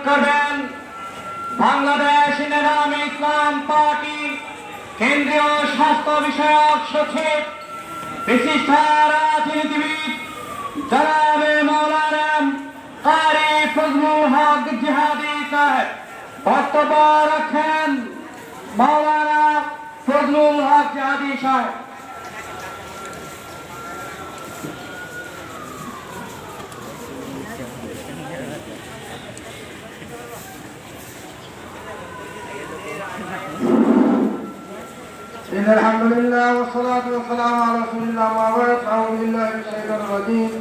করবেন বাংলাদেশ নিজামে ইসলাম পার্টি কেন্দ্রীয় স্বাস্থ্য বিষয়ক সচিব বিশিষ্ট রাজনীতিবিদ জনাবে মাওলানা কারি ফজলুল হক জিহাদি সাহেব বক্তব্য রাখেন। মাওলানা ফজলুল হক জিহাদি সাহেব। إن الحمد لله والصلاة والسلام على رسول الله أما بعد أعوذ بالله من الشيطان الرجيم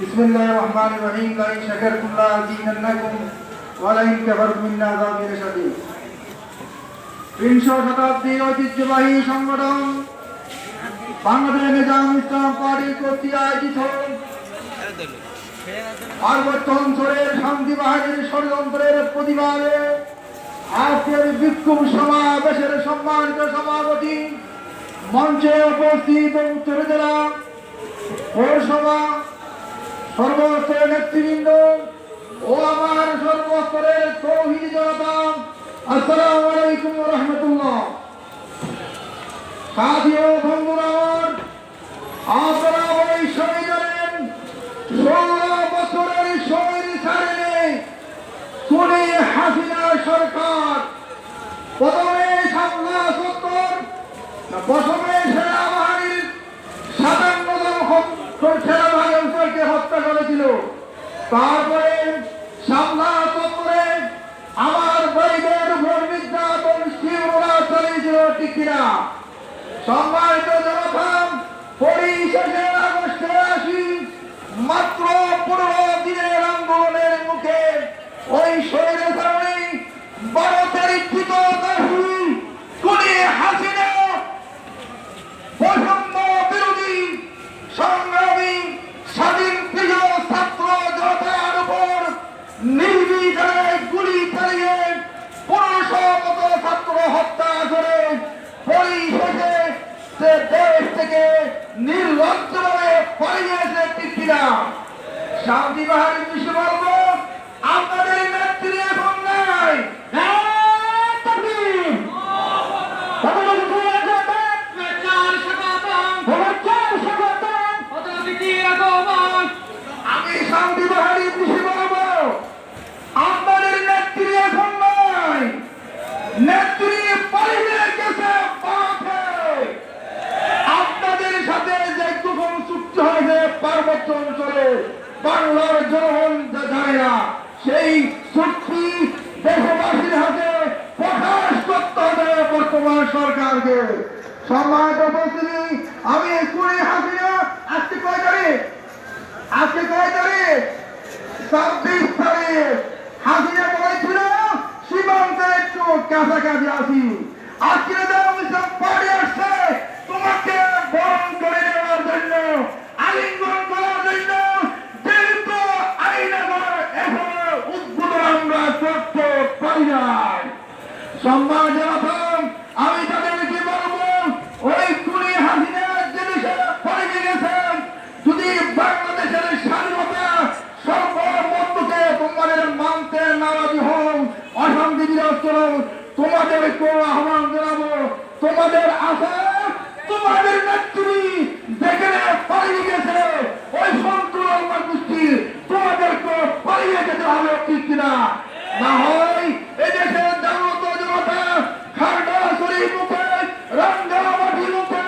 بسم الله الرحمن الرحيم لئن شكرتم لأزيدنكم ولئن كفرتم إن عذابي لشديد। 300 শতাব্দীর ঐতিহ্যবাহী সংগঠন বাংলাদেশ নিজামে ইসলাম পার্টি কর্তৃক আয়োজিত পার্বত্য অঞ্চলের শান্তি বাহিনীর ষড়যন্ত্রের প্রতিবাদে আজকের বিক্ষোভ সমাবেশের সম্মানিত সভাপতি, মঞ্চে উপস্থিত উত্তর জেলা পৌরসভা সর্বস্তরের নেতৃবৃন্দ ও আমার সর্বস্তরের তৌহিদি জনতা, আসসালামু আলাইকুম ওয়া রাহমাতুল্লাহ। সাথী ও বন্ধুরা, আপনারা ওই সবাই জানেন 16 বছরের শহীদ ছাড়েনি খুনি হাসিনা সরকার। প্রথমে শাপলা চত্বর প্রথমে সেনাবাহিনীর 57 সেনাবাহিনী অঞ্চলকে হত্যা করেছিল। তারপরে শাপলা চত্বরে আমার ভাইদের উপর নির্যাতন তীব্রতা চালিয়েছিল, ঠিক কিনা? সম্মানিত জনতা, পরিশেষে আগস্টে 80 মাত্র 15 দিনের আন্দোলনের মুখে ওই শহীদের কারণে ভারতের কৃত দাসী খুনি হাসিনা বৈষম্য বিরোধী সংগ্রামী স্বাধীন প্রিয় ছাত্র জনতার উপর নির্বিচারে গুলি চালিয়ে 1500 মতো ছাত্র হত্যা করে পরিশেষে সে দেশ থেকে নির্লজ্জভাবে পালিয়েছে, ঠিক কিনা? শান্তি বাহিনীর বিষয় বলবো, আপনাদের নেত্রী এখন নাই। আমি শান্তি বাহিনীর বিষয় বলবো, আপনাদের নেত্রী এখন নাই। নেত্রী পালিয়ে গেছে পথে। আপনাদের সাথে যে গোপন চুক্তি হয়েছে পার্বত্য অঞ্চলে বাংলার জনগণ জানে না, সেই চুক্তি দেশবাসীর হাতে প্রকাশ করতে হবে বর্তমান সরকারকে। সম্মানিত উপস্থিতি, আমি খুনি হাসিনা আজকে কয় তারিখ? 26 তারিখ। হাসিনা বলেছিল সীমান্তের একটু কাছাকাছি আছি। আজকে পাড়ি আসছে তোমাকে বরণ করে নেওয়ার জন্য, আলিঙ্গন করার জন্য, যেহেতু আইনগর এখনো উদ্বোধন আমরা করতে পারি নাই। সম্মান জানাতাম, আমি তাদেরকে বলবো, ওই খুনি হাসিনা যে দেশে পালিয়ে গেছেন, যদি বাংলাদেশের স্বাধীনতা সর্বমধ্যকে তোমাদের মানতে নারাজি হন, অশান্তি বিরাজ করুন, তোমাদেরকেও আহ্বান জানাবো। তোমাদের আশা, তোমাদের নেত্রী যেখানে পালিয়ে গেছে ওই সন্তুলন গোষ্ঠী তোমাদেরকে পালিয়ে যেতে হবে, ঠিক কিনা? না হয় এদেশের জনতা খাগড়াছড়ি মুখে, রাঙ্গামাটি মুখে,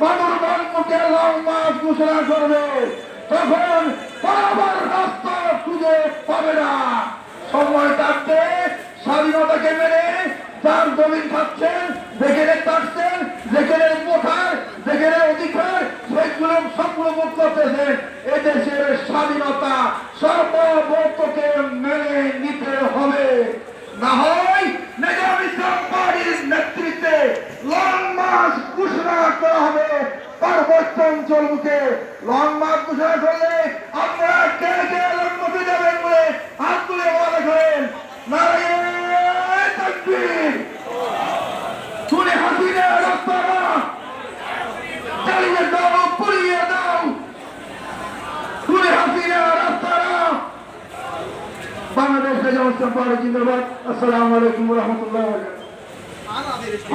বান্দরবান মুখে লং মার্চ ঘোষণা করবে, তখন বরাবর রাস্তা খুঁজে পাবে না। সময় থাকতে স্বাধীনতাকে মেনে যার জমিন খাচ্ছেন, যেখানে কাটছেন, যেখানে মোটার, যেখানে অধিকার, সেগুলো সবগুলো মুখ করতেছেন। এদেশের স্বাধীনতা সর্বভৌমত্বকে মেনে নিতে হবে। না হয় নিজামে ইসলাম পার্টির নেতৃত্বে লং মার্চ ঘোষণা করা হবে পার্বত্য অঞ্চল মুখে। লং মার্চ ঘোষণা করলে আপনারা কে কে লক্ষ্যে যাবেন বলে হাত তুলে বলা করেন। নারায়ণ তাকবীর। খুনি হাসিনা রাস্তা চালিয়ে দাও, পুড়িয়ে দাও। খুনি হাসিনা রাস্তা বাংলাদেশের ইসলাম পার্টি জিন্দাবাদ। আসসালামু আলাইকুম রহমতুল্লাহ।